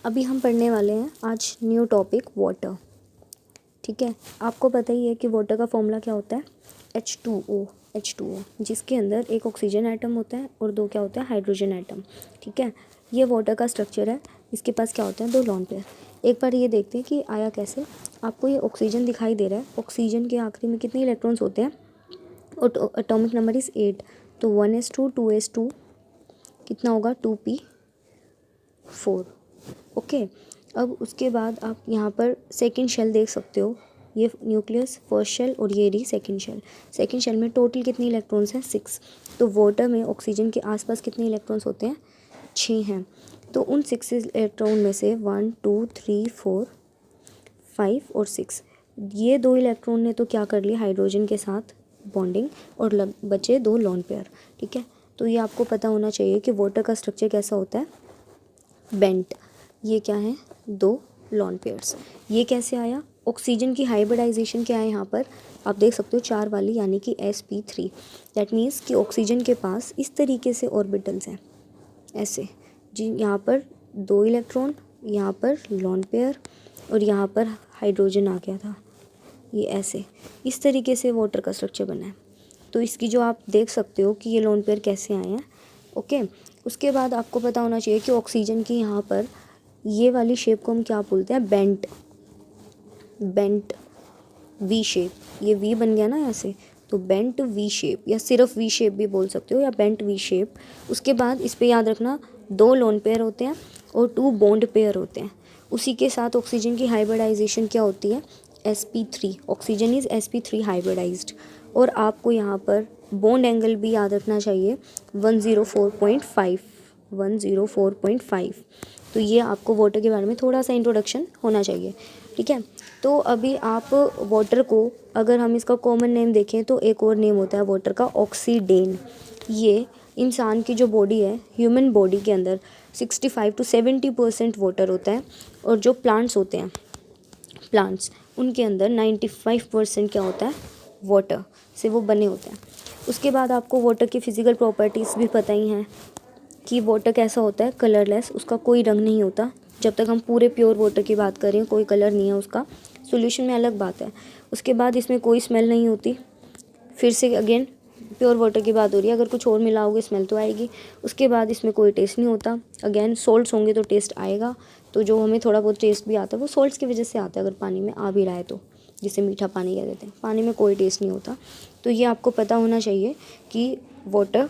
अभी हम पढ़ने वाले हैं आज न्यू टॉपिक वाटर। ठीक है, आपको पता ही है कि वाटर का फॉर्मूला क्या होता है, H2O, जिसके अंदर एक ऑक्सीजन एटम होता है और दो क्या होता है, हाइड्रोजन एटम। ठीक है, ये वाटर का स्ट्रक्चर है। इसके पास क्या होता है, दो लोन पेयर। एक बार ये देखते हैं कि आया कैसे। आपको ये ऑक्सीजन दिखाई दे रहा है, ऑक्सीजन के आखिरी में कितने इलेक्ट्रॉन्स होते हैं, और एटॉमिक नंबर इज़ 8। तो 1s2 2s2 कितना होगा, 2p4। ओके, अब उसके बाद आप यहाँ पर सेकंड शेल देख सकते हो। ये न्यूक्लियस फर्स्ट शेल और ये रही सेकंड शेल। सेकंड शेल में टोटल कितने इलेक्ट्रॉन्स हैं, 6। तो वाटर में ऑक्सीजन के आसपास कितने इलेक्ट्रॉन्स होते हैं, 6 हैं। तो उन 6 इलेक्ट्रॉन में से 1 2 3 4 5 और 6, ये दो इलेक्ट्रॉन ने तो क्या कर लिया, हाइड्रोजन के साथ बॉन्डिंग, और बचे दो लोन पेयर। ठीक है, तो ये आपको पता होना चाहिए कि वाटर का स्ट्रक्चर कैसा होता है, बेंट। ये क्या है, दो लोन पेयर्स। ये कैसे आया, ऑक्सीजन की हाइब्रिडाइजेशन क्या है यहाँ पर आप देख सकते हो, 4 वाली, यानी कि sp3। दैट मीन्स कि ऑक्सीजन के पास इस तरीके से ऑर्बिटल्स हैं ऐसे, जी, यहाँ पर 2 इलेक्ट्रॉन, यहाँ पर लोन पेयर, और यहाँ पर हाइड्रोजन आ गया था, ये ऐसे, इस तरीके से वाटर का स्ट्रक्चर बना है। तो इसकी जो आप देख सकते हो कि ये लोन पेयर कैसे आए हैं। ओके, उसके बाद आपको पता होना चाहिए कि ऑक्सीजन की यहाँ पर ये वाली शेप को हम क्या बोलते हैं, बेंट वी शेप। ये वी बन गया ना ऐसे, तो बेंट वी शेप, या सिर्फ वी शेप भी बोल सकते हो, या बेंट वी शेप। उसके बाद इस पे याद रखना 2 लोन पेयर होते हैं और 2 बॉन्ड पेयर होते हैं। उसी के साथ ऑक्सीजन की हाइब्रिडाइजेशन क्या होती है, sp3। Oxygen is sp3 hybridized. और आपको यहाँ पर बॉन्ड एंगल भी याद रखना चाहिए, 104.5। तो ये आपको वाटर के बारे में थोड़ा सा इंट्रोडक्शन होना चाहिए। ठीक है, तो अभी आप वाटर को, अगर हम इसका कॉमन नेम देखें तो एक और नेम होता है वाटर का, ऑक्सीडेन। ये इंसान की जो बॉडी है, ह्यूमन बॉडी के अंदर 65 to 70% वाटर होता है, और जो प्लांट्स होते हैं, प्लांट्स, उनके अंदर 95% क्या होता है, वाटर से वो बने होते हैं। उसके बाद आपको वाटर की फ़िज़िकल प्रॉपर्टीज़ भी पता ही हैं कि वाटर कैसा होता है, कलरलेस, उसका कोई रंग नहीं होता। जब तक हम पूरे प्योर वाटर की बात करें, कोई कलर नहीं है उसका, सॉल्यूशन में अलग बात है। उसके बाद इसमें कोई स्मेल नहीं होती। फिर से अगेन प्योर वाटर की बात हो रही है, अगर कुछ और मिला होगा स्मेल तो आएगी। उसके बाद इसमें कोई टेस्ट नहीं होता। अगेन सॉल्ट्स होंगे तो टेस्ट आएगा। तो जो हमें थोड़ा बहुत टेस्ट भी आता है वो सॉल्ट्स की वजह से आता है, अगर पानी में आ भी रहा है तो, जिसे मीठा पानी कह देते हैं। पानी में कोई टेस्ट नहीं होता। तो ये आपको पता होना चाहिए कि वाटर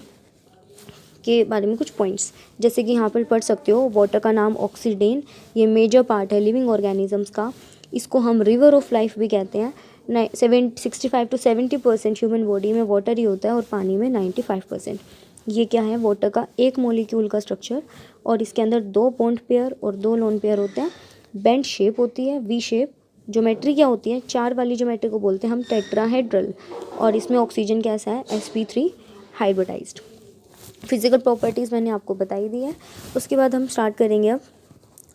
के बारे में कुछ पॉइंट्स, जैसे कि यहाँ पर पढ़ सकते हो, वाटर का नाम ऑक्सीडेन, ये मेजर पार्ट है लिविंग ऑर्गेनिजम्स का। इसको हम रिवर ऑफ लाइफ भी कहते हैं। 65 to 70% ह्यूमन बॉडी में वाटर ही होता है, और पानी में 95%। ये क्या है, वाटर का एक मॉलिक्यूल का स्ट्रक्चर, और इसके अंदर 2 बॉन्ड पेयर और 2 लोन पेयर होते हैं। बेंट शेप होती है, वी शेप। ज्योमेट्री क्या होती है, 4 वाली ज्योमेट्री को बोलते हैं हम टेट्राहेड्रल, और इसमें ऑक्सीजन कैसा है, sp3 हाइब्रिडाइज्ड। फिज़िकल प्रॉपर्टीज़ मैंने आपको बताई दी है। उसके बाद हम स्टार्ट करेंगे अब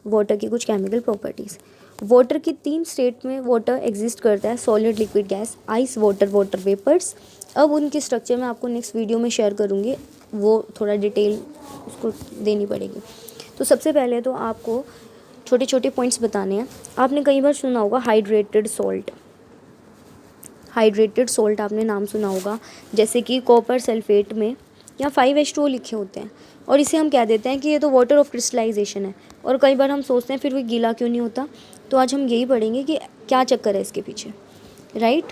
वाटर की कुछ केमिकल प्रॉपर्टीज़। वाटर की 3 स्टेट में वाटर एग्जिस्ट करता है, solid, liquid, gas, ice water, water vapours. अब उनके स्ट्रक्चर मैं आपको नेक्स्ट वीडियो में शेयर करूँगी, वो थोड़ा डिटेल उसको देनी पड़ेगी। तो सबसे पहले तो आपको छोटे छोटे पॉइंट्स बताने हैं। आपने कई बार सुना होगा हाइड्रेटेड सॉल्ट, आपने नाम सुना होगा, जैसे कि कॉपर सल्फेट में या 5H2O लिखे होते हैं, और इसे हम कह देते हैं कि ये तो वाटर ऑफ क्रिस्टलाइजेशन है। और कई बार हम सोचते हैं फिर वो गीला क्यों नहीं होता। तो आज हम यही पढ़ेंगे कि क्या चक्कर है इसके पीछे, राइट।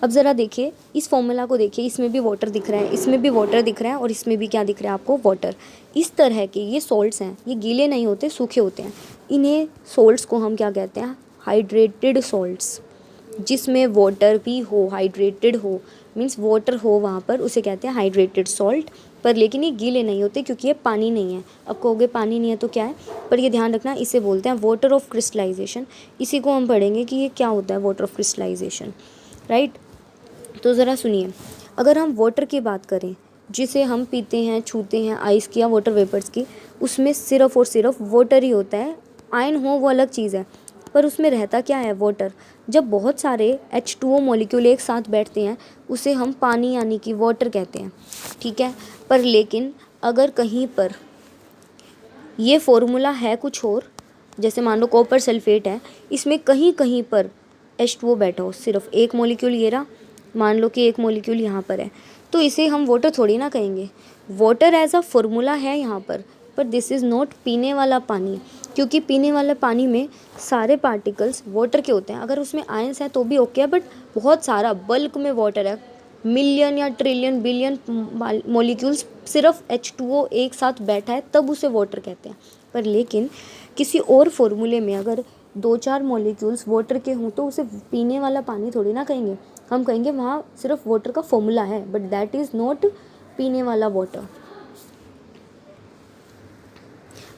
अब ज़रा देखिए इस फॉर्मूला को, देखिए इसमें भी वाटर दिख रहा है, इसमें भी वाटर दिख रहा है, और इसमें भी क्या दिख रहा है आपको, वाटर। इस तरह के ये सॉल्ट्स हैं, ये गीले नहीं होते, सूखे होते हैं। इन्हें सॉल्ट्स को हम क्या कहते हैं, हाइड्रेटेड सॉल्ट्स। जिसमें वाटर भी हो, हाइड्रेटेड हो, मीन्स वाटर हो वहाँ पर, उसे कहते हैं हाइड्रेटेड सॉल्ट। पर लेकिन ये गीले नहीं होते क्योंकि ये पानी नहीं है। अब कहोगे पानी नहीं है तो क्या है, पर ये ध्यान रखना, इसे बोलते हैं वाटर ऑफ क्रिस्टलाइजेशन। इसी को हम पढ़ेंगे कि ये क्या होता है, वाटर ऑफ क्रिस्टलाइजेशन, राइट। तो ज़रा सुनिए, अगर हम वाटर की बात करें, जिसे हम पीते हैं, छूते हैं, आइस की या वाटर वेपर्स की, उसमें सिर्फ और सिर्फ वाटर ही होता है। आयन हो वो अलग चीज़ है, पर उसमें रहता क्या है, वाटर। जब बहुत सारे H2O मॉलिक्यूल एक साथ बैठते हैं, उसे हम पानी यानी कि वाटर कहते हैं, ठीक है। पर लेकिन अगर कहीं पर ये फॉर्मूला है कुछ और, जैसे मान लो कॉपर सल्फेट है, इसमें कहीं कहीं पर H2O बैठा हो, सिर्फ एक मॉलिक्यूल ये रहा, मान लो कि एक मॉलिक्यूल यहाँ पर है, तो इसे हम वाटर थोड़ी ना कहेंगे। वाटर एज अ फॉर्मूला है यहाँ पर दिस इज़ नॉट पीने वाला पानी, क्योंकि पीने वाले पानी में सारे पार्टिकल्स वाटर के होते हैं। अगर उसमें आयंस है तो भी ओके है, बट बहुत सारा बल्क में वाटर है, मिलियन या ट्रिलियन बिलियन मॉलिक्यूल्स, सिर्फ H2O एक साथ बैठा है तब उसे वाटर कहते हैं। पर लेकिन किसी और फॉर्मूले में अगर 2-4 मॉलिक्यूल्स वाटर के हों तो उसे पीने वाला पानी थोड़ी ना कहेंगे, हम कहेंगे वहाँ सिर्फ वाटर का फॉर्मूला है, बट दैट इज़ नॉट पीने वाला वाटर।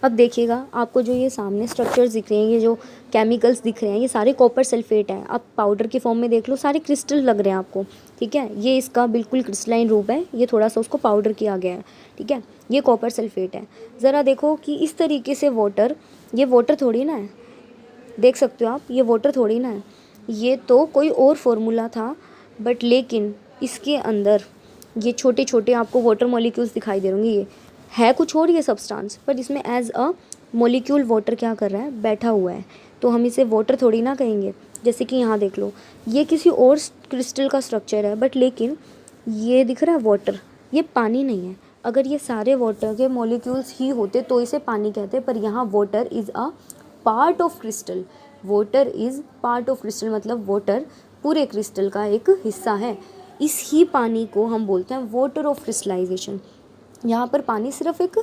अब देखिएगा, आपको जो ये सामने स्ट्रक्चर्स दिख रहे हैं, ये जो केमिकल्स दिख रहे हैं, ये सारे कॉपर सल्फेट हैं। आप पाउडर के फॉर्म में देख लो, सारे क्रिस्टल लग रहे हैं आपको, ठीक है। ये इसका बिल्कुल क्रिस्टलाइन रूप है, ये थोड़ा सा उसको पाउडर किया गया है, ठीक है। ये कॉपर सल्फेट है। ज़रा देखो कि इस तरीके से वाटर, ये वाटर थोड़ी ना है, देख सकते हो आप, ये वाटर थोड़ी ना है, ये तो कोई और फॉर्मूला था, बट लेकिन इसके अंदर ये छोटे छोटे आपको वाटर मॉलिक्यूल्स दिखाई दे होंगे, ये है कुछ और ये सब्सटेंस, पर इसमें एज अ मॉलिक्यूल वाटर क्या कर रहा है, बैठा हुआ है, तो हम इसे वाटर थोड़ी ना कहेंगे। जैसे कि यहाँ देख लो, ये किसी और क्रिस्टल का स्ट्रक्चर है, बट लेकिन ये दिख रहा है वाटर, ये पानी नहीं है। अगर ये सारे वाटर के मॉलिक्यूल्स ही होते तो इसे पानी कहते, पर यहाँ water is a part of crystal, water is part of crystal, मतलब वाटर पूरे क्रिस्टल का एक हिस्सा है। इस ही पानी को हम बोलते हैं वाटर ऑफ क्रिस्टलाइजेशन। यहाँ पर पानी सिर्फ एक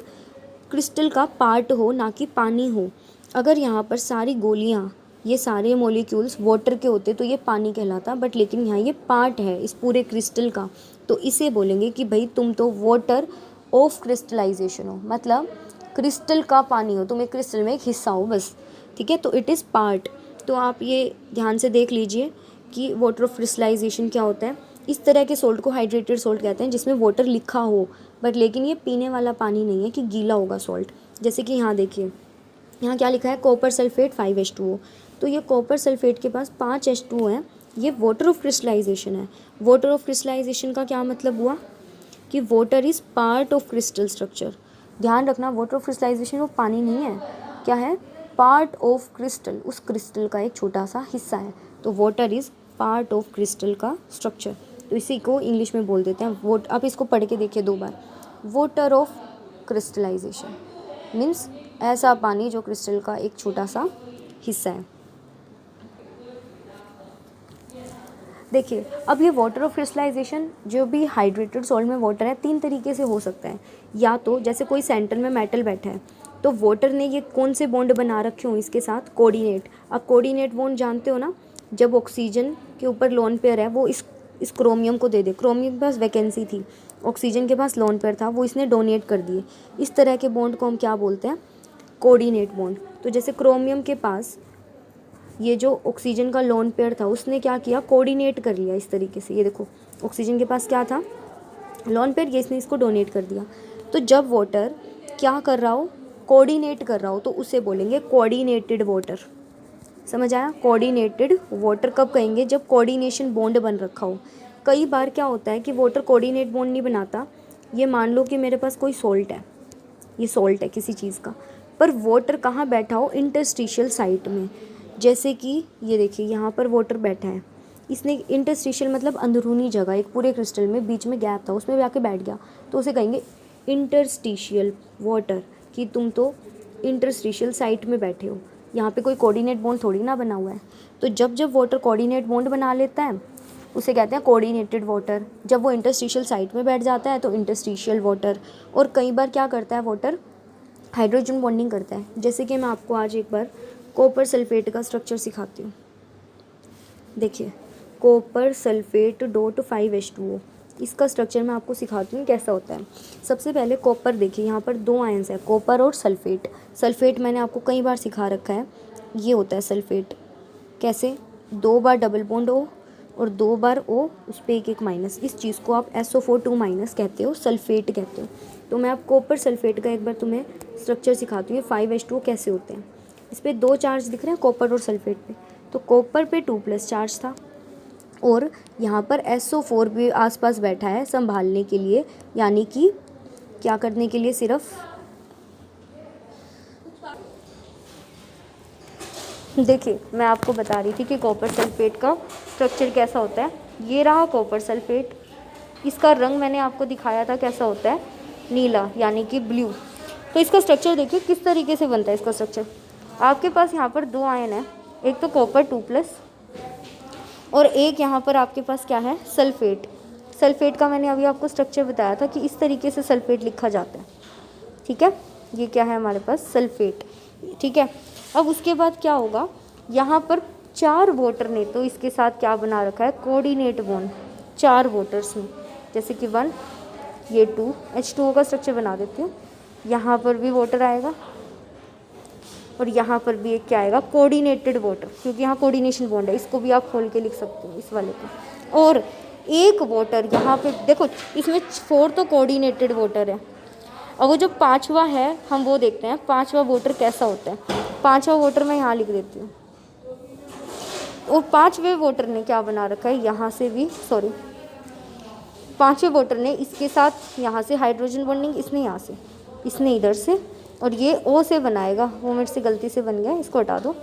क्रिस्टल का पार्ट हो, ना कि पानी हो। अगर यहाँ पर सारी गोलियाँ, ये सारे मॉलिक्यूल्स वाटर के होते तो ये पानी कहलाता, बट लेकिन यहाँ ये पार्ट है इस पूरे क्रिस्टल का, तो इसे बोलेंगे कि भाई तुम तो वाटर ऑफ क्रिस्टलाइजेशन हो, मतलब क्रिस्टल का पानी हो, तुम एक क्रिस्टल में एक हिस्सा हो बस, ठीक है। तो इट इज़ पार्ट। तो आप ये ध्यान से देख लीजिए कि वाटर ऑफ क्रिस्टलाइजेशन क्या होता है। इस तरह के सोल्ट को हाइड्रेटेड सोल्ट कहते हैं, जिसमें वाटर लिखा हो, बट लेकिन ये पीने वाला पानी नहीं है कि गीला होगा सॉल्ट। जैसे कि यहाँ देखिए, यहाँ क्या लिखा है, कॉपर सल्फेट 5H2O, तो ये कॉपर सल्फेट के पास 5 H2O है, ये वाटर ऑफ क्रिस्टलाइजेशन है। वाटर ऑफ क्रिस्टलाइजेशन का क्या मतलब हुआ कि water is part of crystal structure. ध्यान रखना, वाटर ऑफ क्रिस्टलाइजेशन वो पानी नहीं है, क्या है, पार्ट ऑफ क्रिस्टल, उस क्रिस्टल का एक छोटा सा हिस्सा है। तो water is part of crystal का स्ट्रक्चर, तो इसी को इंग्लिश में बोल देते हैं वोट। आप इसको पढ़ के देखिए 2 बार, वाटर ऑफ क्रिस्टलाइजेशन मीन्स ऐसा पानी जो क्रिस्टल का एक छोटा सा हिस्सा है। देखिए, अब ये वाटर ऑफ क्रिस्टलाइजेशन जो भी हाइड्रेटेड सॉल्ट में वाटर है, 3 तरीके से हो सकता है। या तो जैसे कोई सेंटर में मेटल बैठा है, तो वाटर ने ये कौन से बॉन्ड बना रखे हों इसके साथ, कोऑर्डिनेट। अब कोऑर्डिनेट बॉन्ड जानते हो ना, जब ऑक्सीजन के ऊपर लोन पेयर है, वो इस क्रोमियम को दे दे, क्रोमियम के पास वैकेंसी थी, ऑक्सीजन के पास लोन पेयर था, वो इसने डोनेट कर दिए। इस तरह के बॉन्ड को हम क्या बोलते हैं, कोऑर्डिनेट बॉन्ड। तो जैसे क्रोमियम के पास ये जो ऑक्सीजन का लोन पेयर था, उसने क्या किया, कोऑर्डिनेट कर लिया इस तरीके से। ये देखो, ऑक्सीजन के पास क्या था, लोन पेयर, ये इसने इसको डोनेट कर दिया। तो जब वाटर क्या कर रहा हो, कोऑर्डिनेट कर रहा हो, तो उसे बोलेंगे कोऑर्डिनेटेड वाटर। समझ आया, कोऑर्डिनेटेड वाटर कब कहेंगे, जब कोऑर्डिनेशन बॉन्ड बन रखा हो। कई बार क्या होता है कि वाटर कोऑर्डिनेट बॉन्ड नहीं बनाता। ये मान लो कि मेरे पास कोई सॉल्ट है, ये सॉल्ट है किसी चीज़ का, पर वाटर कहाँ बैठा हो, इंटरस्टिशियल साइट में। जैसे कि ये देखिए, यहाँ पर वाटर बैठा है, इसने इंटरस्टिशियल मतलब अंदरूनी जगह, एक पूरे क्रिस्टल में बीच में गैप था, उसमें जाके बैठ गया, तो उसे कहेंगे इंटरस्टिशियल वाटर, कि तुम तो इंटरस्टिशियल साइट में बैठे हो, यहाँ पे कोई कोऑर्डिनेट बॉन्ड थोड़ी ना बना हुआ है। तो जब जब वाटर कोऑर्डिनेट बॉन्ड बना लेता है, उसे कहते हैं कोऑर्डिनेटेड वाटर। जब वो इंटरस्टिशियल साइट में बैठ जाता है तो इंटरस्टिशियल वाटर। और कई बार क्या करता है वाटर, हाइड्रोजन बॉन्डिंग करता है। जैसे कि मैं आपको आज एक बार कॉपर सल्फेट का स्ट्रक्चर सिखाती हूँ। देखिए, कॉपर सल्फेट डॉट 5H2O, इसका स्ट्रक्चर मैं आपको सिखाती हूँ कैसा होता है। सबसे पहले कॉपर, देखिए यहाँ पर 2 आयंस है, कॉपर और सल्फेट। सल्फेट मैंने आपको कई बार सिखा रखा है, ये होता है सल्फेट। कैसे, 2 बार डबल बॉन्ड O और 2 बार O, उस पर एक माइनस, इस चीज़ को आप SO4 कहते हो, सल्फेट कहते हो। तो मैं आप कॉपर सल्फेट का एक बार तुम्हें स्ट्रक्चर सिखाती हूँ, 5H2O कैसे होते हैं। इस पर 2 चार्ज दिख रहे हैं कॉपर और सल्फेट पे, तो कॉपर पे 2+ चार्ज था, और यहाँ पर SO4 भी आसपास बैठा है संभालने के लिए, यानी कि क्या करने के लिए, सिर्फ देखिए मैं आपको बता रही थी कि कॉपर सल्फेट का स्ट्रक्चर कैसा होता है। ये रहा कॉपर सल्फेट, इसका रंग मैंने आपको दिखाया था कैसा होता है, नीला यानी कि ब्लू। तो इसका स्ट्रक्चर देखिए किस तरीके से बनता है। इसका स्ट्रक्चर आपके पास यहाँ पर दो आयन है, एक तो कॉपर 2+ और एक यहाँ पर आपके पास क्या है, सल्फेट। सल्फेट का मैंने अभी आपको स्ट्रक्चर बताया था कि इस तरीके से सल्फेट लिखा जाता है। ठीक है, ये क्या है हमारे पास, सल्फेट। ठीक है, अब उसके बाद क्या होगा, यहाँ पर 4 वाटर ने तो इसके साथ क्या बना रखा है, कोऑर्डिनेट बॉन्ड 4 वाटर्स में, जैसे कि 1, ये 2, H2O का स्ट्रक्चर बना देती हूँ। यहाँ पर भी वाटर आएगा और यहाँ पर भी एक क्या आएगा, कोऑर्डिनेटेड वाटर, क्योंकि यहाँ कोऑर्डिनेशन बॉन्ड है। इसको भी आप खोल के लिख सकते हो इस वाले को। और एक वाटर यहाँ पे देखो, इसमें 4 तो कोऑर्डिनेटेड वाटर है। और वो जो 5वां है हम वो देखते हैं, 5वां वाटर कैसा होता है। 5वां वाटर मैं यहाँ लिख देती हूँ। और 5वें वाटर ने क्या बना रखा है, यहाँ से भी 5वें वाटर ने इसके साथ यहाँ से हाइड्रोजन बॉन्डिंग, इसने यहाँ से, इसने इधर से, और ये O से बनाएगा। वो मेरे से गलती से बन गया, इसको हटा दो।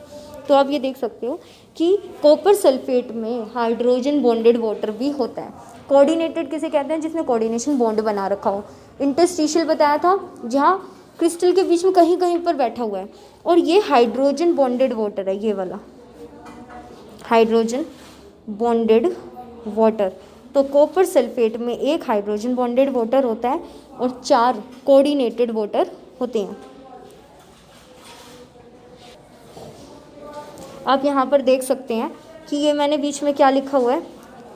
तो आप ये देख सकते हो कि कॉपर सल्फेट में हाइड्रोजन बॉन्डेड वाटर भी होता है। कोऑर्डिनेटेड किसे कहते हैं, जिसने कोऑर्डिनेशन बॉन्ड बना रखा हो। इंटरस्टिशियल बताया था, जहाँ क्रिस्टल के बीच में कहीं कहीं पर बैठा हुआ है। और ये हाइड्रोजन बॉन्डेड वाटर है, ये वाला हाइड्रोजन बॉन्डेड वाटर। तो कॉपर सल्फेट में एक हाइड्रोजन बॉन्डेड वाटर होता है और 4 कोऑर्डिनेटेड वाटर होते हैं। आप यहाँ पर देख सकते हैं कि ये मैंने बीच में क्या लिखा हुआ है,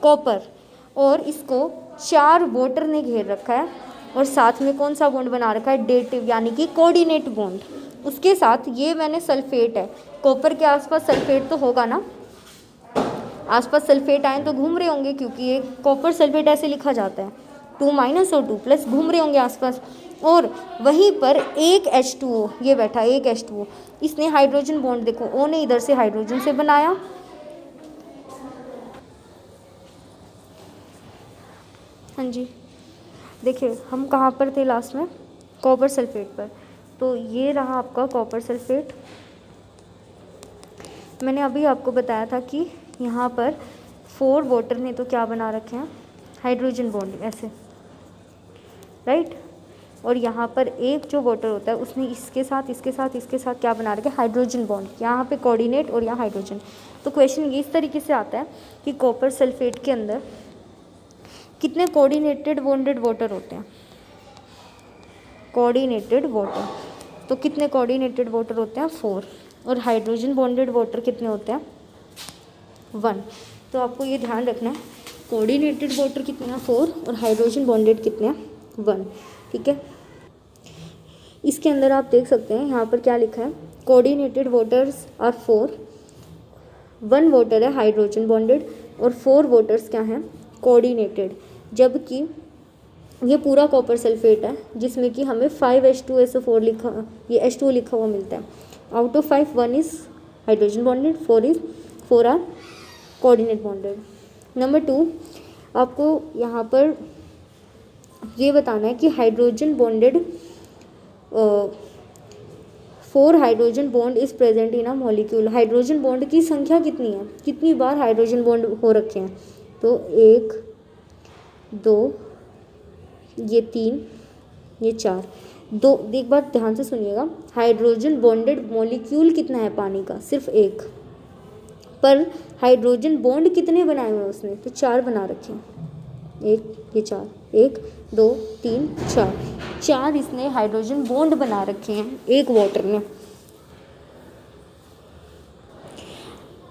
कॉपर, और इसको 4 वाटर ने घेर रखा है। और साथ में कौन सा बॉन्ड बना रखा है, डेटिव यानी कि कोऑर्डिनेट बॉन्ड। उसके साथ ये मैंने सल्फेट है, कॉपर के आसपास सल्फेट तो होगा ना, आसपास सल्फेट आए तो घूम रहे होंगे, क्योंकि ये कॉपर सल्फेट ऐसे लिखा जाता है, 2- और 2+ घूम रहे होंगे आसपास। और वहीं पर एक H2O, ये बैठा एक H2O, इसने हाइड्रोजन बॉन्ड देखो, O ने इधर से हाइड्रोजन से बनाया, हाँ जी। देखिए हम कहाँ पर थे लास्ट में, कॉपर सल्फेट पर। तो ये रहा आपका कॉपर सल्फेट। मैंने अभी आपको बताया था कि यहाँ पर 4 वाटर ने तो क्या बना रखे हैं, हाइड्रोजन बॉन्ड ऐसे, राइट। और यहाँ पर एक जो वाटर होता है उसने इसके साथ इसके साथ इसके साथ क्या बना रखे, हाइड्रोजन बॉन्ड। यहाँ पे कोऑर्डिनेट और यहाँ हाइड्रोजन। तो क्वेश्चन ये इस तरीके से आता है कि कॉपर सल्फेट के अंदर कितने कोऑर्डिनेटेड बॉन्डेड वाटर होते हैं, कोऑर्डिनेटेड वाटर। तो कितने कोऑर्डिनेटेड वाटर होते हैं, 4। और हाइड्रोजन बॉन्डेड वाटर कितने होते हैं, 1। तो आपको ये ध्यान रखना है, कोऑर्डिनेटेड वाटर कितने हैं, 4, और हाइड्रोजन बॉन्डेड कितने हैं, 1। ठीक है, इसके अंदर आप देख सकते हैं यहाँ पर क्या लिखा है, कोऑर्डिनेटेड वाटर्स आर 4, 1 वाटर है हाइड्रोजन बॉन्डेड और 4 वाटर्स क्या हैं, कोऑर्डिनेटेड। जबकि ये पूरा कॉपर सल्फेट है जिसमें कि हमें 5H2SO4 लिखा, ये H2O लिखा हुआ मिलता है। Out of 5 1 is hydrogen bonded, 4 are coordinate bonded. Number 2, आपको यहाँ पर ये बताना है कि hydrogen bonded 4 hydrogen bond is present in a molecule. Hydrogen bond की संख्या कितनी है, कितनी बार हाइड्रोजन बॉन्ड हो रखे हैं, तो 1 2 ये 3 ये 4 2। एक बार ध्यान से सुनिएगा, हाइड्रोजन बॉन्डेड मॉलिक्यूल कितना है पानी का, सिर्फ 1, पर हाइड्रोजन बॉन्ड कितने बनाए हुए हैं उसने, तो 4 बना रखे हैं। 1 ये 4, 1 2 3 4 इसने हाइड्रोजन बॉन्ड बना रखे हैं एक वाटर ने।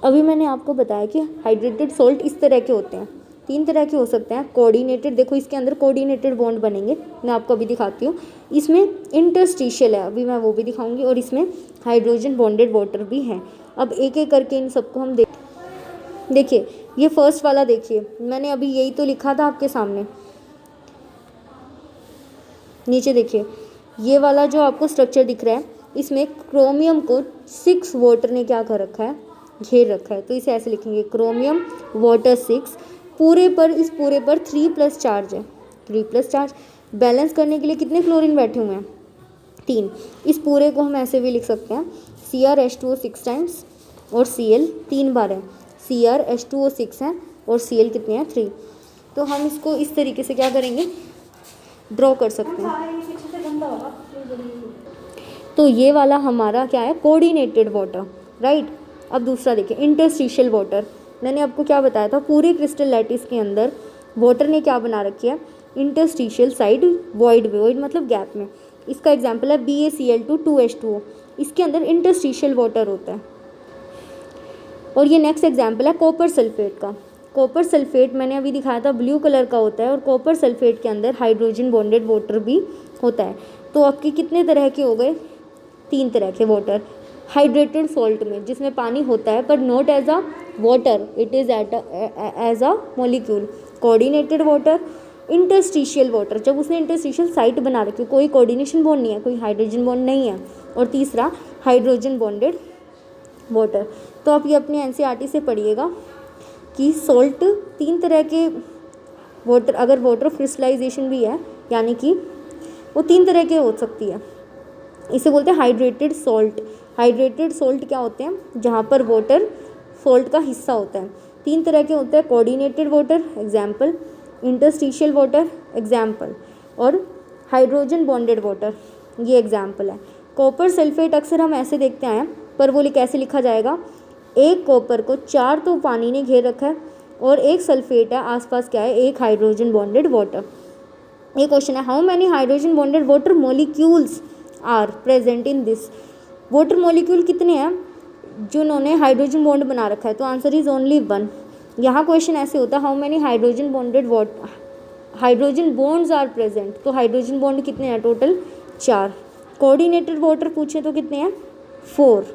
अभी मैंने आपको बताया कि हाइड्रेटेड सॉल्ट इस तरह के होते हैं, 3 तरह के हो सकते हैं। कोऑर्डिनेटेड, देखो इसके अंदर कोऑर्डिनेटेड बॉन्ड बनेंगे, मैं आपको अभी दिखाती हूँ। इसमें इंटरस्टिशियल है, अभी मैं वो भी दिखाऊंगी, और इसमें हाइड्रोजन बॉन्डेड वाटर भी है। अब एक एक करके इन सबको हम देखिए, ये फर्स्ट वाला देखिए, मैंने अभी यही तो लिखा था आपके सामने, नीचे देखिए ये वाला जो आपको स्ट्रक्चर दिख रहा है, इसमें क्रोमियम को 6 वाटर ने क्या कर रखा है, घेर रखा है। तो इसे ऐसे लिखेंगे, क्रोमियम वाटर 6, पूरे पर, इस पूरे पर 3+ चार्ज है, 3+ चार्ज। बैलेंस करने के लिए कितने क्लोरीन बैठे हुए हैं, 3। इस पूरे को हम ऐसे भी लिख सकते हैं, CrH2O 6 टाइम्स और Cl 3 बार है, Cr H2O 6 है और Cl कितने हैं 3। तो हम इसको इस तरीके से क्या करेंगे, ड्रॉ कर सकते हैं। तो ये वाला हमारा क्या है, कोऑर्डिनेटेड वाटर, राइट। अब दूसरा देखिए, इंटरस्टिशियल वाटर। मैंने आपको क्या बताया था, पूरे क्रिस्टल लैटिस के अंदर वाटर ने क्या बना रखी है, इंटरस्टिशियल साइड वॉइड मतलब गैप में। इसका एग्जांपल है BaCl2 2H2O, इसके अंदर इंटरस्टिशियल वाटर होता है। और ये नेक्स्ट एग्जांपल है कॉपर सल्फेट का। कॉपर सल्फेट मैंने अभी दिखाया था ब्लू कलर का होता है, और कॉपर सल्फेट के अंदर हाइड्रोजन बॉन्डेड वाटर भी होता है। तो आपके कितने तरह के हो गए, 3 तरह के वाटर। हाइड्रेटेड सॉल्ट में, जिसमें पानी होता है पर not as a water, it is as a molecule. Coordinated water, interstitial water, जब उसने इंटरस्टिशियल साइट बना रखी, कोई कोऑर्डिनेशन बॉन्ड नहीं है, कोई हाइड्रोजन बॉन्ड नहीं है। और तीसरा हाइड्रोजन बॉन्डेड वाटर। तो आप ये अपनी NCERT से पढ़िएगा कि सॉल्ट 3 तरह के वाटर, अगर वाटर क्रिस्टलाइजेशन भी है, यानी कि वो 3 तरह के हो सकती है। इसे बोलते हैं हाइड्रेटेड सॉल्ट। हाइड्रेटेड सॉल्ट क्या होते हैं, जहाँ पर वाटर सॉल्ट का हिस्सा होता है। 3 तरह के होते हैं, coordinated water example, interstitial water example, और हाइड्रोजन बॉन्डेड वाटर ये एग्जाम्पल है। कॉपर सल्फेट अक्सर हम ऐसे देखते हैं, पर वो कैसे लिखा जाएगा, एक कॉपर को 4 तो पानी ने घेर रखा है, और एक सल्फेट है, आसपास क्या है, एक हाइड्रोजन बॉन्डेड वाटर। ये क्वेश्चन है, how many hydrogen bonded water molecules are present in this. Water molecule कितने हैं जिन्होंने हाइड्रोजन बॉन्ड बना रखा है, तो आंसर इज ओनली 1। यहाँ क्वेश्चन ऐसे होता है, how many hydrogen bonded hydrogen bonds are present, तो हाइड्रोजन बॉन्ड कितने हैं टोटल 4। कोऑर्डिनेटेड वाटर पूछे तो कितने हैं 4।